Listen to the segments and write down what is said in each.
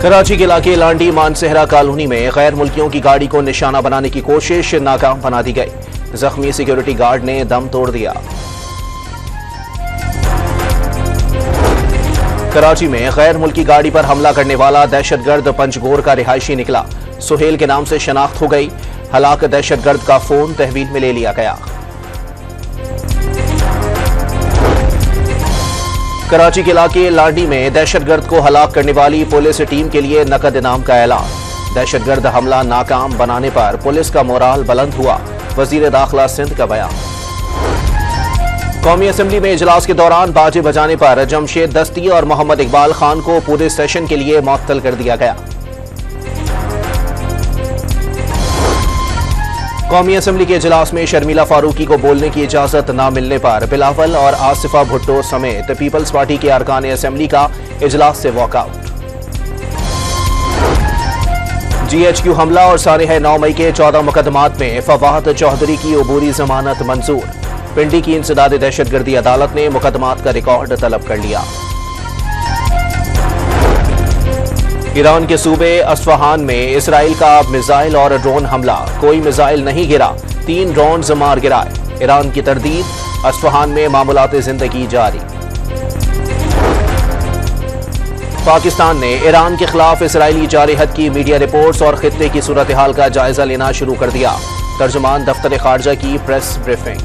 कराची के इलाके लांडी मानसेहरा कॉलोनी में गैर मुल्कियों की गाड़ी को निशाना बनाने की कोशिश नाकाम बना दी गई। जख्मी सिक्योरिटी गार्ड ने दम तोड़ दिया। कराची में गैर मुल्की गाड़ी पर हमला करने वाला दहशतगर्द पंजगोर का रिहायशी निकला। सुहेल के नाम से शनाख्त हो गई। हलाक दहशतगर्द का फोन तहवील में ले लिया गया। कराची के इलाके लांडी में दहशतगर्द को हलाक करने वाली पुलिस टीम के लिए नकद इनाम का ऐलान। दहशतगर्द हमला नाकाम बनाने पर पुलिस का मोराल बुलंद हुआ। वजीर दाखिला सिंध का बयान। कौमी असेंबली में इजलास के दौरान बाजे बजाने पर जमशेद दस्ती और मोहम्मद इकबाल खान को पूरे सेशन के लिए मुअत्तल कर दिया गया। कौमी असेंबली के इजलास में शर्मिला फारूकी को बोलने की इजाजत न मिलने पर बिलावल और आसिफा भुट्टो समेत पीपल्स पार्टी के अरकान असेंबली का इजलास से वॉकआउट। GHQ हमला और सारिह 9 मई के 14 मुकदमात में फवाद चौधरी की अबूरी जमानत मंजूर। पिंडी की इंसदाद दहशतगर्दी अदालत ने मुकदमात का रिकॉर्ड तलब कर लिया। ईरान के सूबे अस्फहान में इसराइल का मिसाइल और ड्रोन हमला। कोई मिसाइल नहीं गिरा, 3 ड्रोन मार गिराए। ईरान की तरदीद। अस्फहान में मामूलात जिंदगी जारी। पाकिस्तान ने ईरान के खिलाफ इसराइली जारहत की मीडिया रिपोर्ट्स और खित्ते की सूरत हाल का जायजा लेना शुरू कर दिया। तर्जुमान दफ्तर खारजा की प्रेस ब्रीफिंग।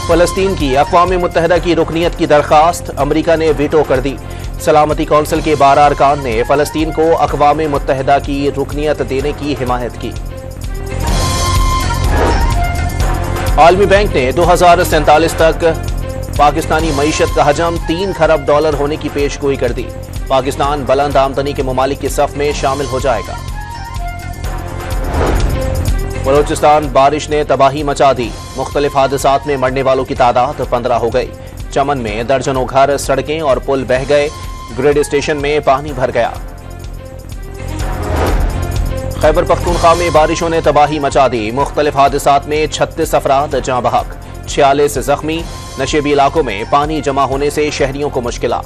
फलस्तीन की अक़वाम मुत्तहिदा की रुकनीत की दरखास्त अमरीका ने वीटो कर दी। सलामती कौंसिल के 12 अरकान ने फलस्तीन को अक़वाम मुत्तहिदा की रुकनीत देने की हिमायत की। आलमी बैंक ने 2047 तक पाकिस्तानी मईशत का हजम $3 खरब होने की पेशगोई कर दी। पाकिस्तान बुलंद आमदनी के ममालिक की सफ में शामिल हो जाएगा। बलोचिस्तान बारिश ने तबाही मचा दी। मुख्तलिफ हादसात में मरने वालों की तादाद 15 हो गई। चमन में दर्जनों घर, सड़कें और पुल बह गए। ग्रिड स्टेशन में पानी भर गया। खैबर पख्तूनख्वा में बारिशों ने तबाही मचा दी। मुख्तलिफ हादसात में 36 अफराद जाँ बहक, 46 जख्मी। नशेबी इलाकों में पानी जमा होने से शहरियों को मुश्किलात।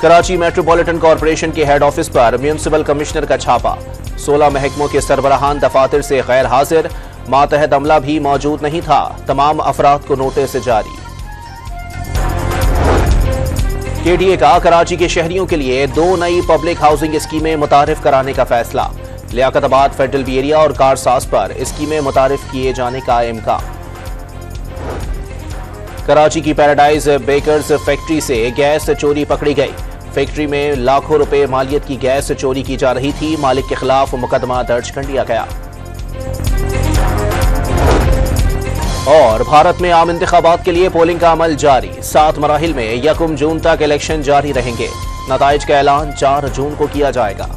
कराची मेट्रोपॉलिटन कॉरपोरेशन के हेड ऑफिस पर म्यूनिसिपल कमिश्नर का छापा। 16 महकमों के सरबराहान दफातर से गैर हाजिर। मातहत अमला भी मौजूद नहीं था। तमाम अफराद को नोटिस जारी। KDA का कराची के शहरियों के लिए 2 नई पब्लिक हाउसिंग स्कीमें मुतारिफ कराने का फैसला। लियाकताबाद फेडरल बी एरिया और कारसाज पर स्कीमें मुतारिफ किए जाने का इम्कान। कराची की पैराडाइज बेकर्स फैक्ट्री से गैस चोरी पकड़ी गई। फैक्ट्री में लाखों रुपए मालियत की गैस चोरी की जा रही थी। मालिक के खिलाफ मुकदमा दर्ज कर लिया गया। और भारत में आम इंतखाबात के लिए पोलिंग का अमल जारी। 7 मराहिल में 1 जून तक इलेक्शन जारी रहेंगे। नताइज का ऐलान 4 जून को किया जाएगा।